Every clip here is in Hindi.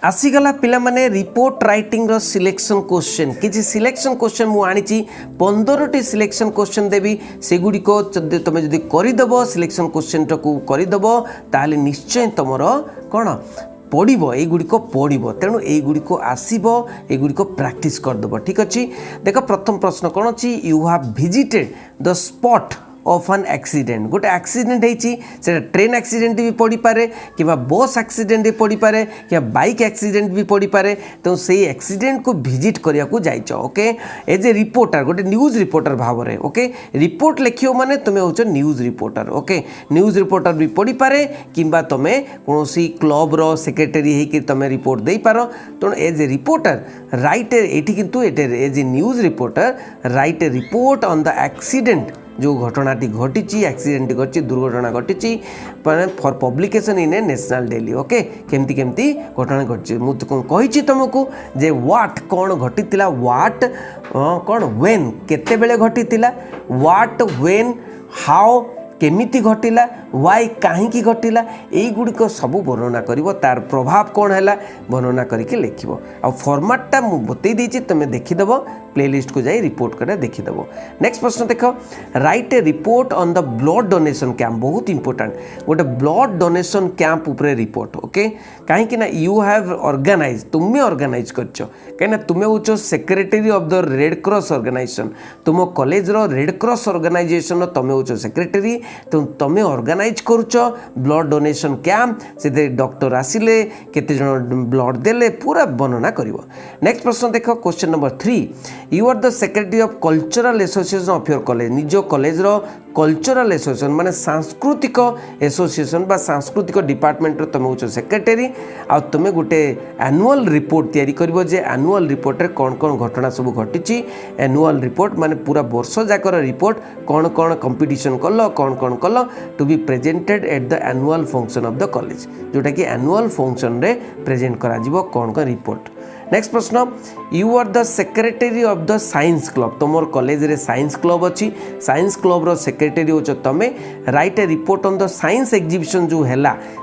आसीगला पिला माने रिपोर्ट राइटिंग रो सिलेक्शन क्वेश्चन किसी सिलेक्शन क्वेश्चन मु आनी 15टी सिलेक्शन क्वेश्चन देवी सेगुड़ी को तुम जदि करदेव सिलेक्शन क्वेश्चन को करदेव ताले निश्चय तुमर कौन पढ़ो युड़िक पढ़ो तेणु युड़िक आसब युड़िक प्राक्ट करदेव ठीक अच्छे। देख प्रथम प्रश्न कौन अच्छी you have visited the spot of an accident गोटे एक्सीडेंट होती ट्रेन एक्सीडेंट भी पड़ पारे कि बस एक्सीडेंट भी पड़ पारे कि बाइक एक्सीडेंट भी पड़ पारे तो से एक्सीडेंट को विजिट करने को जाइच ओके एज ए रिपोर्टर गोटे न्यूज रिपोर्टर भाव में ओके रिपोर्ट लिख माने तुम्हें हो news reporter okay news reporter भी पड़ पारे कि तुम्हें कौन क्लब रो सेक्रेटरी होकर तुम रिपोर्ट दे पार तेणु एज ए रिपोर्टर राइट ये किंतु as a news reporter write a report on the accident जो घटनाटी घटी एक्सीडेंट घटी दुर्घटना घटी for publication in a national daily okay केमती केमती घटना घटी मुझे कही तुमको जे व्हाट कौन घटी व्हाट कौन व्हेन केते बेले घटी व्हाट व्हेन हाउ केमिति घटिला वाई कहीं घटिला युड़िक सब वर्णना कर तार प्रभाव कौन है वर्णना करके लिख आ फॉर्मेटटा मुझे बतई तुम्हें देखीदेव प्लेलिस्ट को जाई रिपोर्ट कर देखीदेव। नेक्स्ट प्रश्न देख write a report on the blood donation camp बहुत इंपोर्टेंट गोटे ब्लड डोनेशन कैंप उपरे रिपोर्ट ओके कहीं यू हैव ऑर्गेनाइज तुम्हें ऑर्गेनाइज करछ कहीं तुम्हें हो secretary of the Red Cross organisation तुम कॉलेज रो रेड क्रॉस ऑर्गेनाइजेशन तुम्हें हो सेक्रेटरी तो तुम्हें ऑर्गेनाइज करुच ब्लड डोनेशन कैंप से डॉक्टर आसिले केते जन ब्लड देले पूरा वर्णना करिवो। नेक्स्ट प्रश्न देख question number 3 you are the secretary of cultural association of your college निज कॉलेज रो कल्चरल एसोसिएशन माने सांस्कृतिक एसोसिएशन बा सांस्कृतिक डिपार्टमेंट रो तुम हो सेक्रेटरी आ तुम गोटे एनुअल रिपोर्ट तैयारी करिवो जे एनुअल रिपोर्ट रे कौन कौन घटना सब घटी एनुअल रिपोर्ट माने पूरा वर्ष जाकर रिपोर्ट कौन कौन कंपटीशन कल कौन कल to be presented at the annual function of the college जोटा कि एनुअल फंक्शन रे प्रेजेंट करा जिवो कौन कौन रिपोर्ट। नेक्स्ट प्रश्न you are the secretary of the science club तुम कॉलेज रे साइंस क्लब अच्छी साइंस क्लब रो सेक्रेटरी हो तुम write a report on the science exhibition जो है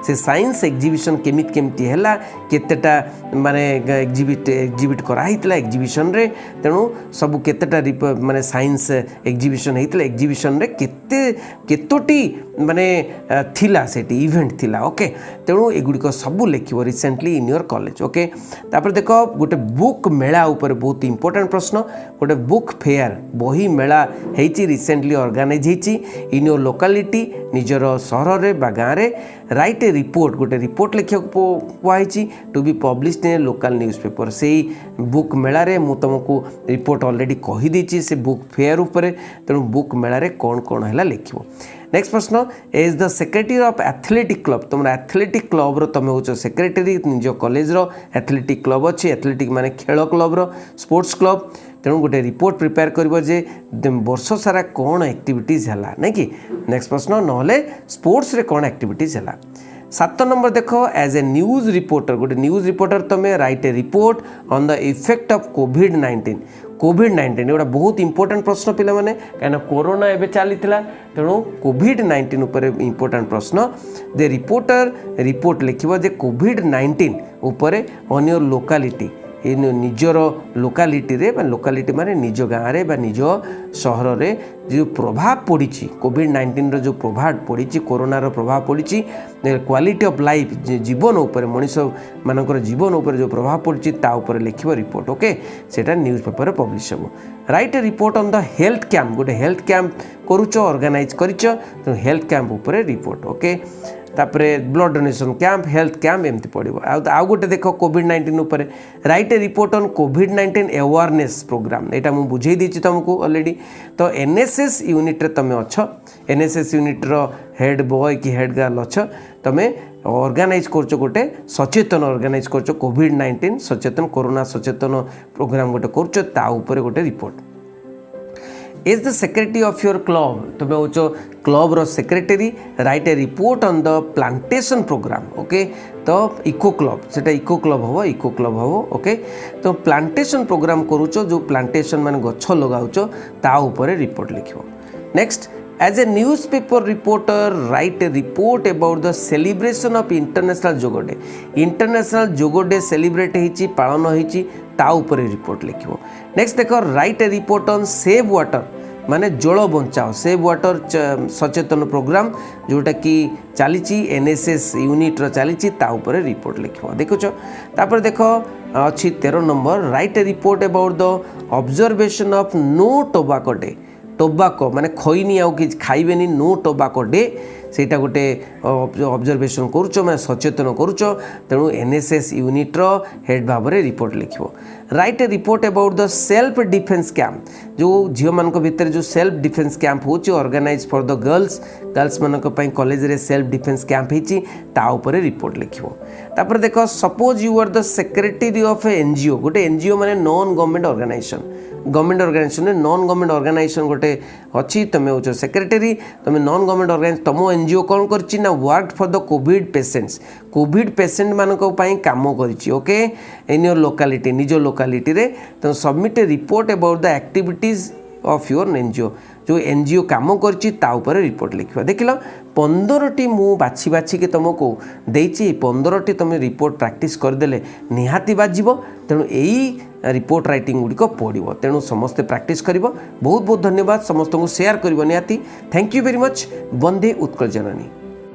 से साइंस एग्जिबिशन केमिति केमिति है केतेटा माने एग्जिबिट कराइला एग्जिबिशन रे तेणु सब केतेटा माने साइंस एग्जिबिशन होता एग्जिबिशन रे केतोटी माने थिला सेठी इवेंट थिला ओके तेणु एगुड़िक सब लिखिबो recently in your college okay. तापर देख गोटे बुक मेला ऊपर बहुत इंपोर्टेंट प्रश्न गोटे बुक फेयर बही मेला होती रिसेंटली ऑर्गेनाइज होती इन योर लोकालिटी निजर सहर रे बा गाँव रे राइट ए रिपोर्ट गोटे रिपोर्ट लिखा कहुई to be published in local newspaper से बुक मेला रे मु तुमको रिपोर्ट ऑलरेडी कहीदी से बुक फेयर ऊपर तेणु बुक मेला रे कौन कौन है लिख। नेक्स्ट प्रश्न as the secretary of athletic club तुम एथलेटिक क्लब रो तुम हो सेक्रेटरी निज कॉलेज रो एथलेटिक क्लब अच्छी एथलेटिक माने खेल क्लब रो स्पोर्ट्स क्लब तेणु गोटे रिपोर्ट प्रिपेयर करिवो जे वर्ष सारा कौन एक्टिविटीज है नहीं कि। नेक्स्ट प्रश्न नहले स्पोर्ट्स रे कौन एक्टिविटीज है। 7 नंबर देख एज ए न्यूज रिपोर्टर गोटे न्यूज रिपोर्टर तुम write a report on the effect of कोविड-19 गोटा बहुत इंपोर्टेंट प्रश्न पे मैंने कहीं कोरोना एवं चली तेणु कोविड-19 उपर इंपोर्टेंट प्रश्न दे रिपोर्टर रिपोर्ट लिखिबो जे कोविड-19 उपर ऑन योर लोकालिटी निजर लोकालिटी रे लोकालिटी माने निज गाँव रे निज सहर रे जो प्रभाव पड़ी कोविड-19 रो जो प्रभाव पड़ी कोरोना रो प्रभाव पड़ी क्वालिटी ऑफ लाइफ जीवन उपर मनीष मानकर जीवन उपर जो प्रभाव पड़ी ता उपर लिखिबो रिपोर्ट ओके सेटा न्यूज पेपर पब्लिश हो। Write a report on the health camp गोटे हेल्थ कैंप करूच ऑर्गेनाइज करिच तो हेल्थ कैंप उपर रिपोर्ट ओके। तापरे blood donation camp health camp एमती पड़ो आउ गोटे देख कोविड-19 उपर राइट ए रिपोर्ट ऑन कोविड-19 अवेयरनेस प्रोग्राम यहाँ मुझे बुझे देती तुमको ऑलरेडी तो एनएसएस यूनिट रे तुम अच्छ एनएसएस यूनिट रो हेड बॉय कि हेड गर्ल अच्छ तुम ऑर्गेनाइज करछ गोटे सचेतन ऑर्गेनाइज करछ कोविड-19 सचेतन कोरोना सचेतन प्रोग्राम गोटे करछ ता ऊपर गोटे report. As the secretary of your club तुम हो क्लब रो secretary write a report on the plantation programme okay तो इको क्लब से इको क्लब हम ओके तो प्लांटेशन प्रोग्राम करूच जो प्लांटेशन मान गछ लगाउच ता ऊपर रिपोर्ट लिखिबो। Next As a newspaper reporter, write a report about the celebration of International Yoga Day. International Yoga Day celebrate ହେଇଛି ପାଳନ ହେଇଛି ତା ଉପରେ ରିପୋର୍ଟ ଲେଖିବ। ନେକ୍ସଟ ଦେଖ write a report on save water माने जल बचाओ सेव वाटर सचेतन प्रोग्राम जोटा कि चली एनएसएस यूनिट चली रिपोर्ट लिख देखुच तापर देख अच्छी 13 number write a report about the observation of no tobacco day tobacco माने खैनी आउ कि खाइबेनी नो टोबाको डे सेटा गोटे ऑब्जर्वेशन करुच मैं सचेतन करुच तेणु एनएसएस यूनिट्र हेड भाव में रिपोर्ट लिखो write a report about the self defence camp जो झील मान भितर जो सेल्फ डिफेन्स कैंप हो ऑर्गेनाइज फॉर द गर्ल्स मान कॉलेज रे सेल्फ डिफेन्स कैंप होपर रिपोर्ट लिखो तापर देख suppose you are the secretary of a NGO गोटे एनजीओ माने non government organisation non government organisation गोटे अच्छी तुम्हें हो सेक्रेटरी तुम्हें नॉन गवर्नमेंट ऑर्गेनाइजेशन तुम एनजीओ कौन कर work for the Covid patient मानक काम कर ओके इन योर लोकालिटी निज लोकालिटी रे तुम submit A report about the activities of your NGO जो एनजीओ काम कर रिपोर्ट लिखा देख लो 15टी मु बाछी बाछी के तुमको देती 15टी तुम रिपोर्ट प्रैक्टिस करदे निहाती बाजिब तेणु यही रिपोर्ट राइटिंग गुड़िक पढ़ो तेणु समस्ते प्रैक्टिस कर बहुत बहुत धन्यवाद समस्त को शेयर कर निहाती thank you very much Vande Utkal Janani.